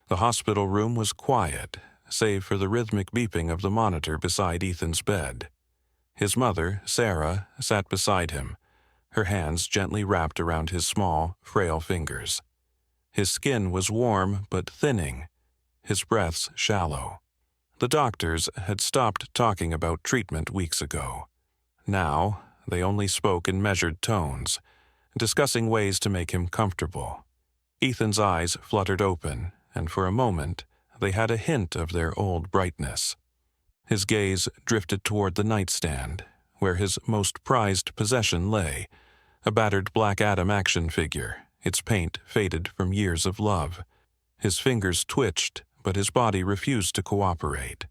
The hospital room was quiet, save for the rhythmic beeping of the monitor beside Ethan's bed. His mother, Sarah, sat beside him, her hands gently wrapped around his small, frail fingers. His skin was warm but thinning, his breaths shallow. The doctors had stopped talking about treatment weeks ago. Now, they only spoke in measured tones, discussing ways to make him comfortable. Ethan's eyes fluttered open, and for a moment, they had a hint of their old brightness. His gaze drifted toward the nightstand, where his most prized possession lay, a battered Black Adam action figure, its paint faded from years of love. His fingers twitched, but his body refused to cooperate.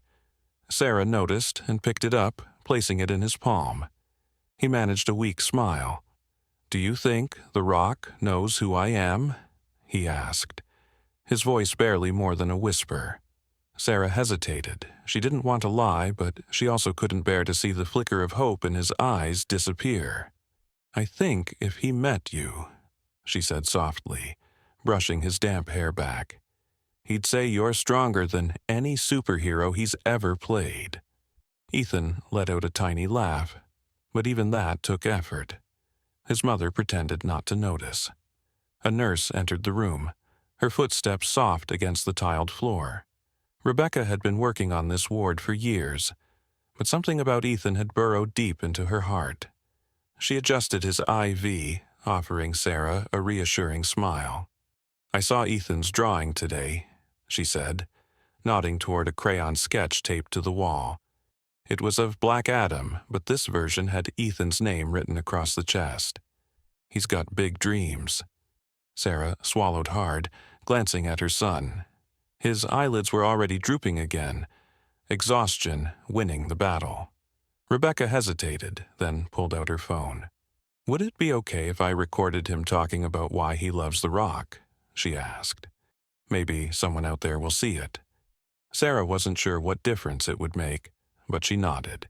Sarah noticed and picked it up, placing it in his palm. He managed a weak smile. "Do you think the Rock knows who I am?" he asked, his voice barely more than a whisper. Sarah hesitated. She didn't want to lie, but she also couldn't bear to see the flicker of hope in his eyes disappear. "I think if he met you," she said softly, brushing his damp hair back, "he'd say you're stronger than any superhero he's ever played." Ethan let out a tiny laugh, but even that took effort. His mother pretended not to notice. A nurse entered the room, her footsteps soft against the tiled floor. Rebecca had been working on this ward for years, but something about Ethan had burrowed deep into her heart. She adjusted his IV, offering Sarah a reassuring smile. "I saw Ethan's drawing today," she said, nodding toward a crayon sketch taped to the wall. It was of Black Adam, but this version had Ethan's name written across the chest. "He's got big dreams." Sarah swallowed hard, glancing at her son. His eyelids were already drooping again, exhaustion winning the battle. Rebecca hesitated, then pulled out her phone. "Would it be okay if I recorded him talking about why he loves the Rock?" she asked. "Maybe someone out there will see it." Sarah wasn't sure what difference it would make, but she nodded.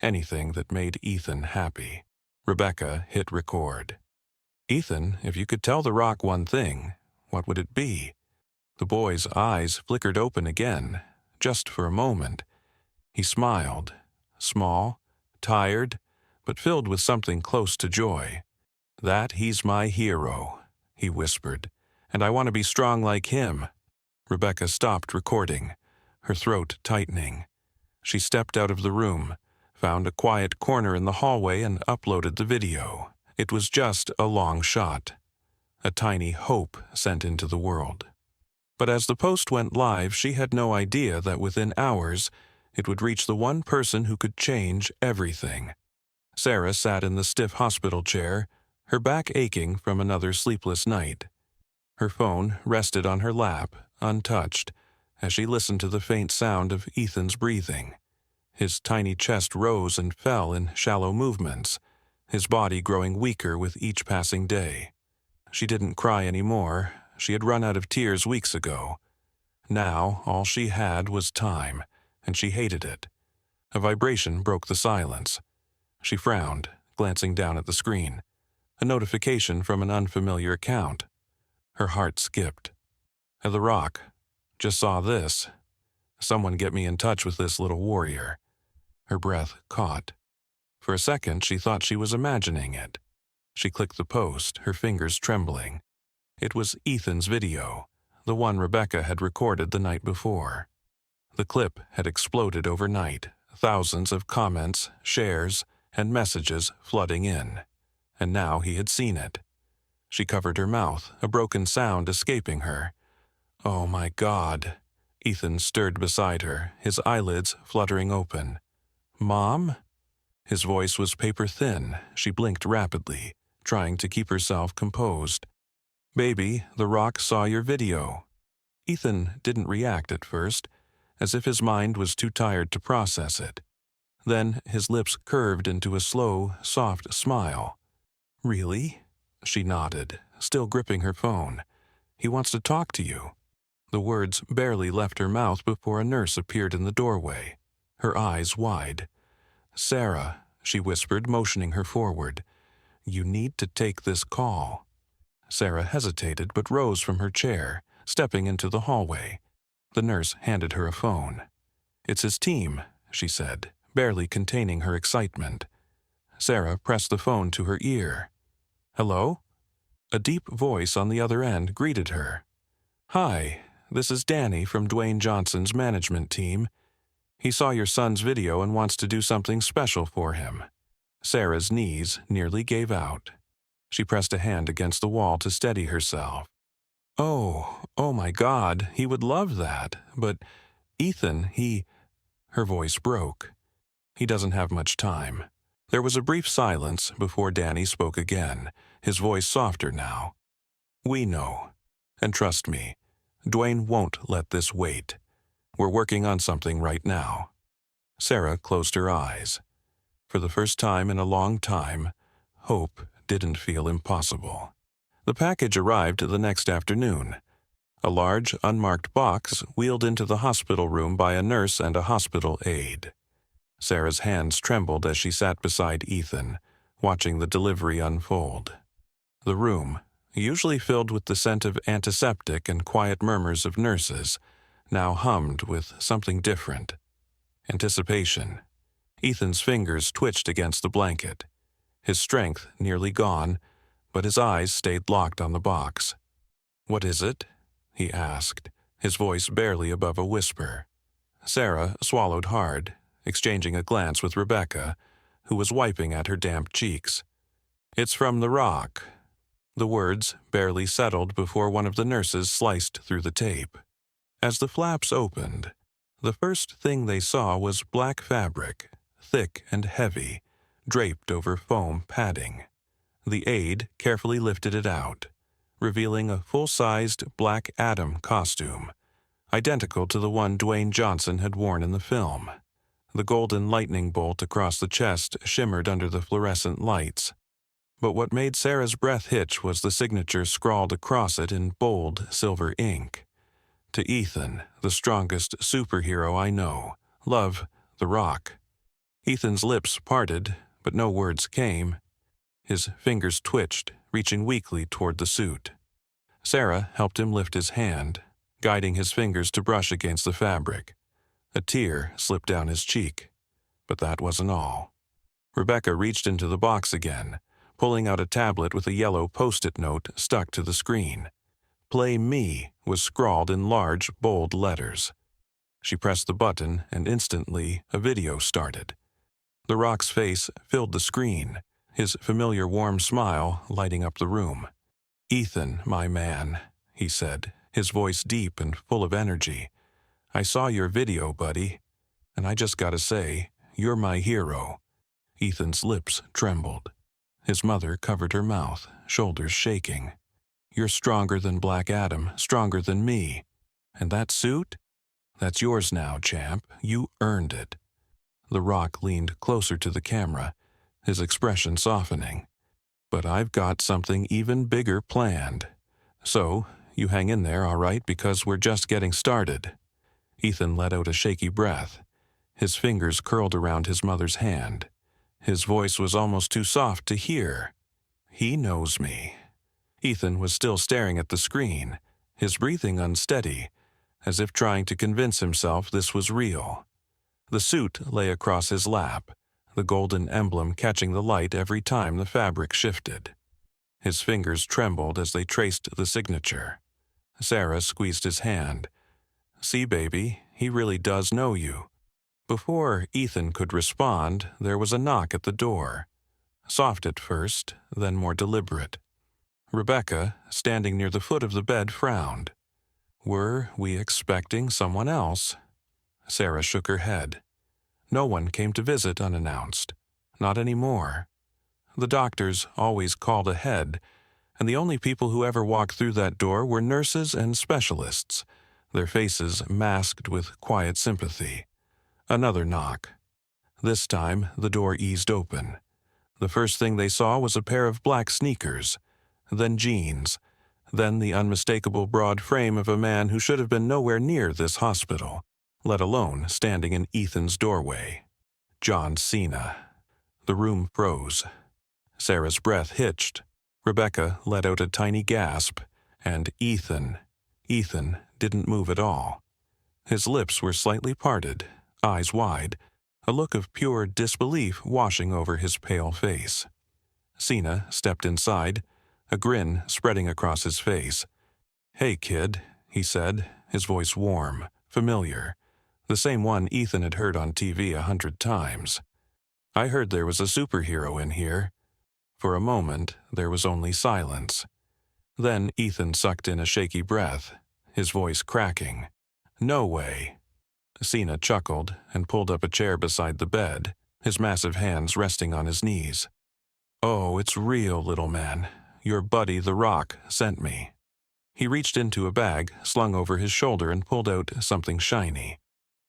Anything that made Ethan happy. Rebecca hit record. "Ethan, if you could tell the Rock one thing, what would it be?" The boy's eyes flickered open again, just for a moment. He smiled, small, tired, but filled with something close to joy. "That he's my hero," he whispered, "and I want to be strong like him." Rebecca stopped recording, her throat tightening. She stepped out of the room, found a quiet corner in the hallway and uploaded the video. It was just a long shot, a tiny hope sent into the world. But as the post went live, she had no idea that within hours it would reach the one person who could change everything. Sarah sat in the stiff hospital chair, her back aching from another sleepless night. Her phone rested on her lap, untouched, as she listened to the faint sound of Ethan's breathing. His tiny chest rose and fell in shallow movements, his body growing weaker with each passing day. She didn't cry anymore. She had run out of tears weeks ago. Now all she had was time, and she hated it. A vibration broke the silence. She frowned, glancing down at the screen. A notification from an unfamiliar account. Her heart skipped. "The Rock. Just saw this. Someone get me in touch with this little warrior." Her breath caught. For a second, she thought she was imagining it. She clicked the post, her fingers trembling. It was Ethan's video, the one Rebecca had recorded the night before. The clip had exploded overnight, thousands of comments, shares, and messages flooding in. And now he had seen it. She covered her mouth, a broken sound escaping her. "Oh my God." Ethan stirred beside her, his eyelids fluttering open. "Mom?" His voice was paper thin. She blinked rapidly, trying to keep herself composed. "Baby, the Rock saw your video." Ethan didn't react at first, as if his mind was too tired to process it. Then his lips curved into a slow, soft smile. "Really?" She nodded, still gripping her phone. "He wants to talk to you." The words barely left her mouth before a nurse appeared in the doorway, her eyes wide. "Sarah," she whispered, motioning her forward. "You need to take this call." Sarah hesitated but rose from her chair, stepping into the hallway. The nurse handed her a phone. "It's his team," she said, barely containing her excitement. Sarah pressed the phone to her ear. "Hello?" A deep voice on the other end greeted her. "Hi, this is Danny from Dwayne Johnson's management team. He saw your son's video and wants to do something special for him." Sarah's knees nearly gave out. She pressed a hand against the wall to steady herself. Oh my God, he would love that. But Ethan, Her voice broke. "He doesn't have much time." There was a brief silence before Danny spoke again, his voice softer now. "We know. And trust me, Dwayne won't let this wait. We're working on something right now." Sarah closed her eyes. For the first time in a long time, hope didn't feel impossible. The package arrived the next afternoon. A large, unmarked box wheeled into the hospital room by a nurse and a hospital aide. Sarah's hands trembled as she sat beside Ethan, watching the delivery unfold. The room, usually filled with the scent of antiseptic and quiet murmurs of nurses, now hummed with something different. Anticipation. Ethan's fingers twitched against the blanket. His strength nearly gone, but his eyes stayed locked on the box. "What is it?" he asked, his voice barely above a whisper. Sarah swallowed hard, exchanging a glance with Rebecca, who was wiping at her damp cheeks. "It's from the Rock." The words barely settled before one of the nurses sliced through the tape. As the flaps opened, the first thing they saw was black fabric, thick and heavy, draped over foam padding. The aide carefully lifted it out, revealing a full-sized Black Adam costume, identical to the one Dwayne Johnson had worn in the film. The golden lightning bolt across the chest shimmered under the fluorescent lights. But what made Sarah's breath hitch was the signature scrawled across it in bold silver ink. "To Ethan, the strongest superhero I know. Love, The Rock." Ethan's lips parted, but no words came. His fingers twitched, reaching weakly toward the suit. Sarah helped him lift his hand, guiding his fingers to brush against the fabric. A tear slipped down his cheek. But that wasn't all. Rebecca reached into the box again, pulling out a tablet with a yellow Post-it note stuck to the screen. "Play Me" was scrawled in large, bold letters. She pressed the button, and instantly a video started. The Rock's face filled the screen, his familiar warm smile lighting up the room. "Ethan, my man," he said, his voice deep and full of energy. "I saw your video, buddy, and I just gotta say, you're my hero." Ethan's lips trembled. His mother covered her mouth, shoulders shaking. "You're stronger than Black Adam, stronger than me. And that suit? That's yours now, champ. You earned it." The Rock leaned closer to the camera, his expression softening. "But I've got something even bigger planned. So, you hang in there, all right, because we're just getting started." Ethan let out a shaky breath. His fingers curled around his mother's hand. His voice was almost too soft to hear. "He knows me." Ethan was still staring at the screen, his breathing unsteady, as if trying to convince himself this was real. The suit lay across his lap, the golden emblem catching the light every time the fabric shifted. His fingers trembled as they traced the signature. Sarah squeezed his hand. "See, baby, he really does know you." Before Ethan could respond, there was a knock at the door. Soft at first, then more deliberate. Rebecca, standing near the foot of the bed, frowned. "Were we expecting someone else?" Sarah shook her head. No one came to visit unannounced. Not anymore. The doctors always called ahead, and the only people who ever walked through that door were nurses and specialists, their faces masked with quiet sympathy. Another knock. This time, the door eased open. The first thing they saw was a pair of black sneakers, then jeans, then the unmistakable broad frame of a man who should have been nowhere near this hospital, let alone standing in Ethan's doorway. John Cena. The room froze. Sarah's breath hitched. Rebecca let out a tiny gasp, and Ethan. Ethan didn't move at all. His lips were slightly parted, eyes wide, a look of pure disbelief washing over his pale face. Sina stepped inside, a grin spreading across his face. "Hey, kid," he said, his voice warm, familiar, the same one Ethan had heard on TV 100 times. "I heard there was a superhero in here." For a moment, there was only silence. Then Ethan sucked in a shaky breath, his voice cracking. "No way." Sina chuckled and pulled up a chair beside the bed, his massive hands resting on his knees. "Oh, it's real, little man. Your buddy, The Rock, sent me." He reached into a bag slung over his shoulder and pulled out something shiny.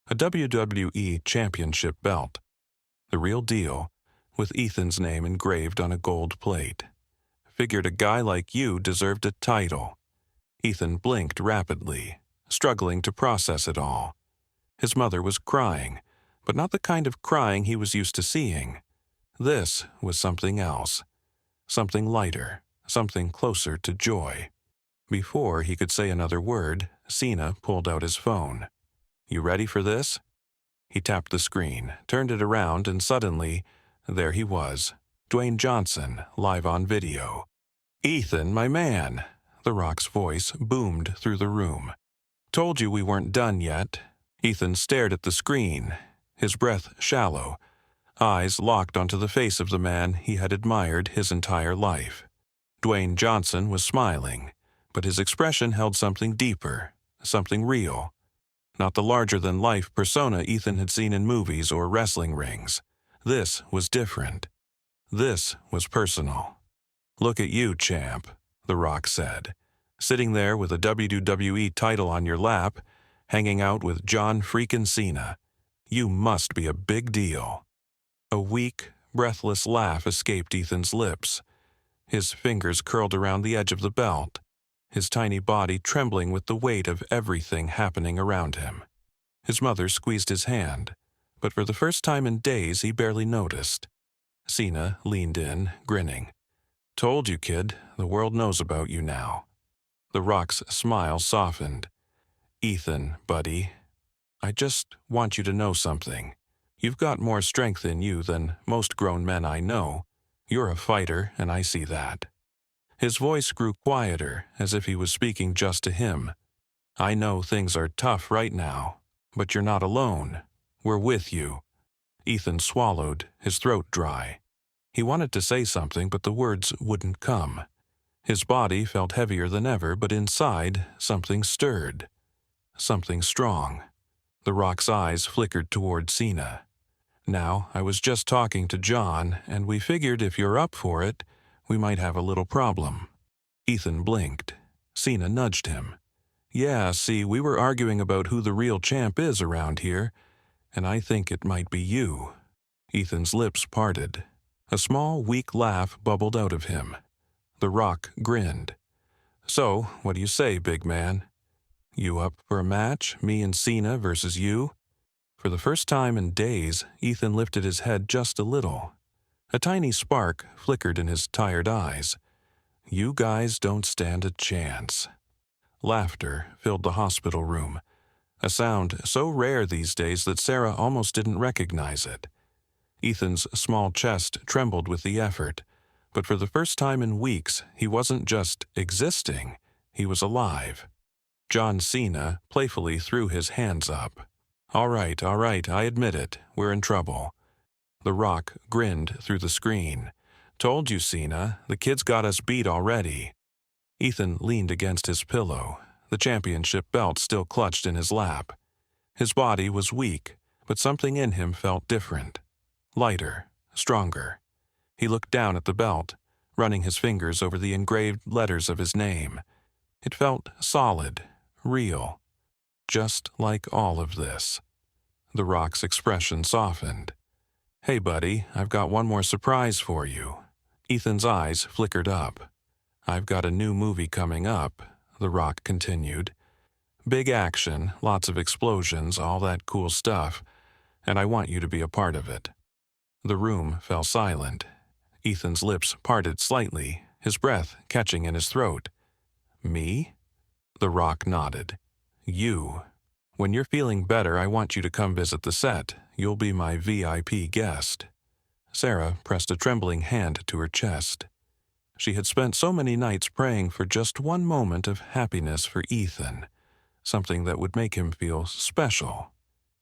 A WWE Championship belt. The real deal, with Ethan's name engraved on a gold plate. "Figured a guy like you deserved a title." Ethan blinked rapidly, struggling to process it all. His mother was crying, but not the kind of crying he was used to seeing. This was something else. Something lighter, something closer to joy. Before he could say another word, Sina pulled out his phone. "You ready for this?" He tapped the screen, turned it around, and suddenly, there he was, Dwayne Johnson, live on video. "Ethan, my man!" The Rock's voice boomed through the room. "Told you we weren't done yet." Ethan stared at the screen, his breath shallow, eyes locked onto the face of the man he had admired his entire life. Dwayne Johnson was smiling, but his expression held something deeper, something real. Not the larger-than-life persona Ethan had seen in movies or wrestling rings. This was different. This was personal. "Look at you, champ," The Rock said. "Sitting there with a WWE title on your lap, hanging out with John freaking Cena. You must be a big deal." A weak, breathless laugh escaped Ethan's lips. His fingers curled around the edge of the belt, his tiny body trembling with the weight of everything happening around him. His mother squeezed his hand, but for the first time in days he barely noticed. Cena leaned in, grinning. "Told you, kid, the world knows about you now." The Rock's smile softened. "Ethan, buddy, I just want you to know something. You've got more strength in you than most grown men I know. You're a fighter, and I see that." His voice grew quieter, as if he was speaking just to him. "I know things are tough right now, but you're not alone. We're with you." Ethan swallowed, his throat dry. He wanted to say something, but the words wouldn't come. His body felt heavier than ever, but inside, something stirred. Something strong. The Rock's eyes flickered toward Cena. "Now, I was just talking to John, and we figured if you're up for it, we might have a little problem." Ethan blinked. Cena nudged him. "Yeah, see, we were arguing about who the real champ is around here, and I think it might be you." Ethan's lips parted. A small, weak laugh bubbled out of him. The Rock grinned. "So, what do you say, big man? You up for a match, me and Cena versus you?" For the first time in days, Ethan lifted his head just a little. A tiny spark flickered in his tired eyes. "You guys don't stand a chance." Laughter filled the hospital room, a sound so rare these days that Sarah almost didn't recognize it. Ethan's small chest trembled with the effort, but for the first time in weeks, he wasn't just existing, he was alive. John Cena playfully threw his hands up. All right, I admit it, we're in trouble." The Rock grinned through the screen. "Told you, Cena, the kid's got us beat already." Ethan leaned against his pillow, the championship belt still clutched in his lap. His body was weak, but something in him felt different. Lighter, stronger. He looked down at the belt, running his fingers over the engraved letters of his name. It felt solid, real. Just like all of this. The Rock's expression softened. "Hey, buddy, I've got one more surprise for you." Ethan's eyes flickered up. "I've got a new movie coming up," The Rock continued. "Big action, lots of explosions, all that cool stuff, and I want you to be a part of it." The room fell silent. Ethan's lips parted slightly, his breath catching in his throat. "Me?" The Rock nodded. You. When you're feeling better, I want you to come visit the set. You'll be my VIP guest. Sarah pressed a trembling hand to her chest. She had spent so many nights praying for just one moment of happiness for Ethan, something that would make him feel special.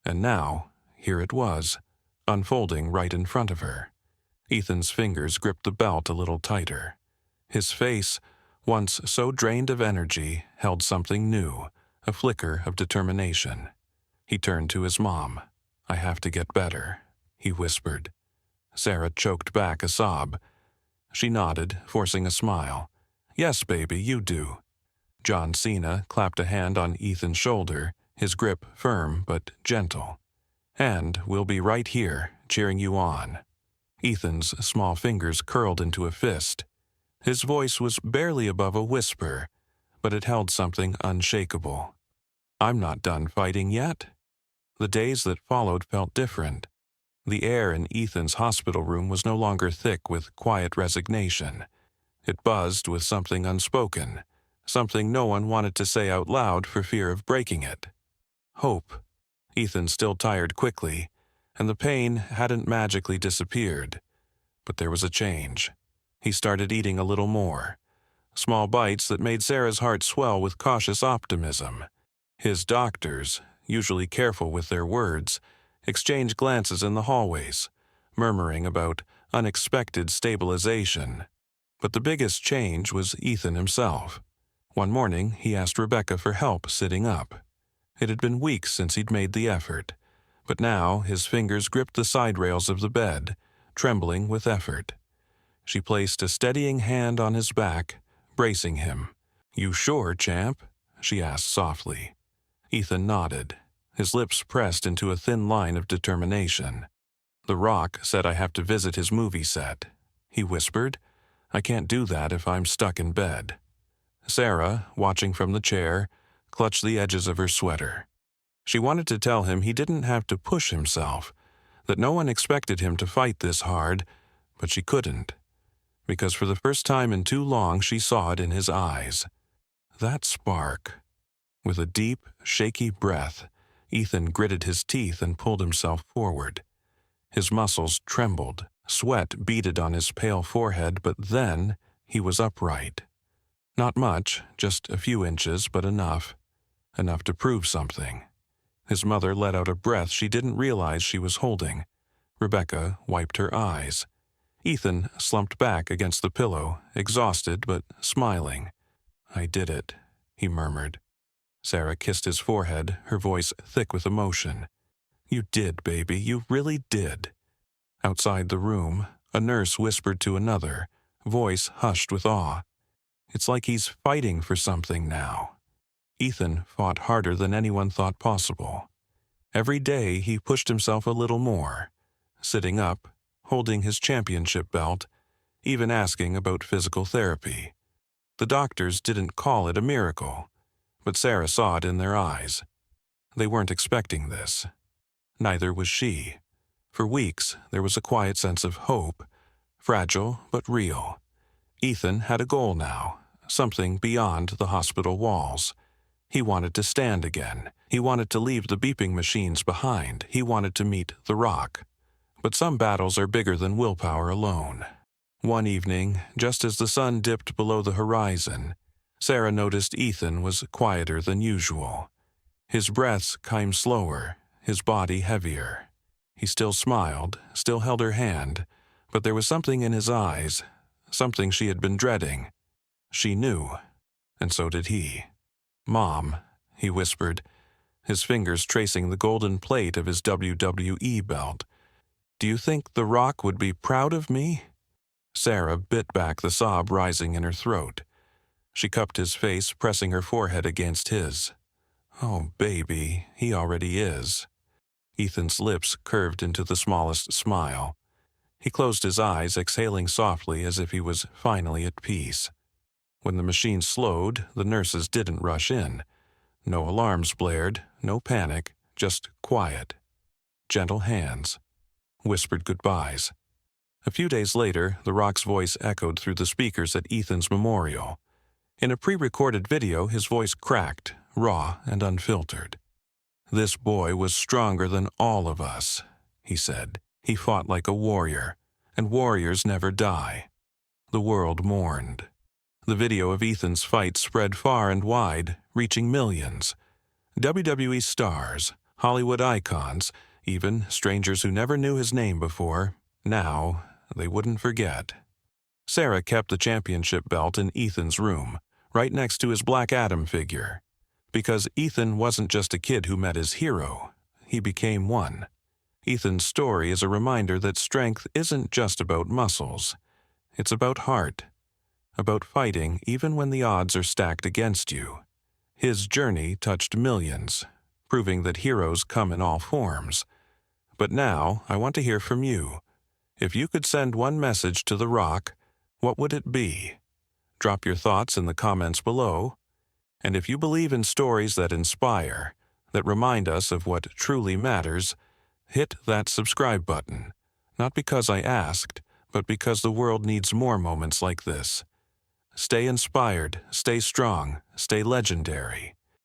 And now, here it was, unfolding right in front of her. Ethan's fingers gripped the belt a little tighter. His face, once so drained of energy, held something new, a flicker of determination. He turned to his mom. "I have to get better," he whispered. Sarah choked back a sob. She nodded, forcing a smile. "Yes, baby, you do." John Cena clapped a hand on Ethan's shoulder, his grip firm but gentle. "And we'll be right here, cheering you on." Ethan's small fingers curled into a fist. His voice was barely above a whisper, but it held something unshakable. "I'm not done fighting yet." The days that followed felt different. The air in Ethan's hospital room was no longer thick with quiet resignation. It buzzed with something unspoken, something no one wanted to say out loud for fear of breaking it. Hope. Ethan still tired quickly, and the pain hadn't magically disappeared. But there was a change. He started eating a little more. Small bites that made Sarah's heart swell with cautious optimism. His doctors, usually careful with their words, exchanged glances in the hallways, murmuring about unexpected stabilization. But the biggest change was Ethan himself. One morning, he asked Rebecca for help sitting up. It had been weeks since he'd made the effort, but now his fingers gripped the side rails of the bed, trembling with effort. She placed a steadying hand on his back, bracing him. "You sure, champ?" she asked softly. Ethan nodded, his lips pressed into a thin line of determination. "The Rock said I have to visit his movie set," he whispered. "I can't do that if I'm stuck in bed." Sarah, watching from the chair, clutched the edges of her sweater. She wanted to tell him he didn't have to push himself, that no one expected him to fight this hard, but she couldn't. Because for the first time in too long she saw it in his eyes. That spark. With a deep, shaky breath, Ethan gritted his teeth and pulled himself forward. His muscles trembled, sweat beaded on his pale forehead, but then he was upright. Not much, just a few inches, but enough. Enough to prove something. His mother let out a breath she didn't realize she was holding. Rebecca wiped her eyes. Ethan slumped back against the pillow, exhausted but smiling. "I did it," he murmured. Sarah kissed his forehead, her voice thick with emotion. "You did, baby, you really did." Outside the room, a nurse whispered to another, voice hushed with awe. "It's like he's fighting for something now." Ethan fought harder than anyone thought possible. Every day he pushed himself a little more, sitting up, holding his championship belt, even asking about physical therapy. The doctors didn't call it a miracle, but Sarah saw it in their eyes. They weren't expecting this. Neither was she. For weeks, there was a quiet sense of hope, fragile but real. Ethan had a goal now, something beyond the hospital walls. He wanted to stand again. He wanted to leave the beeping machines behind. He wanted to meet the Rock. But some battles are bigger than willpower alone. One evening, just as the sun dipped below the horizon, Sarah noticed Ethan was quieter than usual. His breaths came slower, his body heavier. He still smiled, still held her hand, but there was something in his eyes, something she had been dreading. She knew, and so did he. "Mom," he whispered, his fingers tracing the golden plate of his WWE belt. "Do you think The Rock would be proud of me?" Sarah bit back the sob rising in her throat. She cupped his face, pressing her forehead against his. "Oh, baby, he already is." Ethan's lips curved into the smallest smile. He closed his eyes, exhaling softly as if he was finally at peace. When the machine slowed, the nurses didn't rush in. No alarms blared, no panic, just quiet. Gentle hands. Whispered goodbyes. A few days later, the Rock's voice echoed through the speakers at Ethan's memorial. In a pre-recorded video, his voice cracked, raw and unfiltered. "This boy was stronger than all of us," he said. "He fought like a warrior, and warriors never die." The world mourned. The video of Ethan's fight spread far and wide, reaching millions. WWE stars, Hollywood icons, even strangers who never knew his name before, now they wouldn't forget. Sarah kept the championship belt in Ethan's room, right next to his Black Adam figure. Because Ethan wasn't just a kid who met his hero, he became one. Ethan's story is a reminder that strength isn't just about muscles. It's about heart, about fighting even when the odds are stacked against you. His journey touched millions, proving that heroes come in all forms. But now, I want to hear from you. If you could send one message to The Rock, what would it be? Drop your thoughts in the comments below. And if you believe in stories that inspire, that remind us of what truly matters, hit that subscribe button. Not because I asked, but because the world needs more moments like this. Stay inspired, stay strong, stay legendary.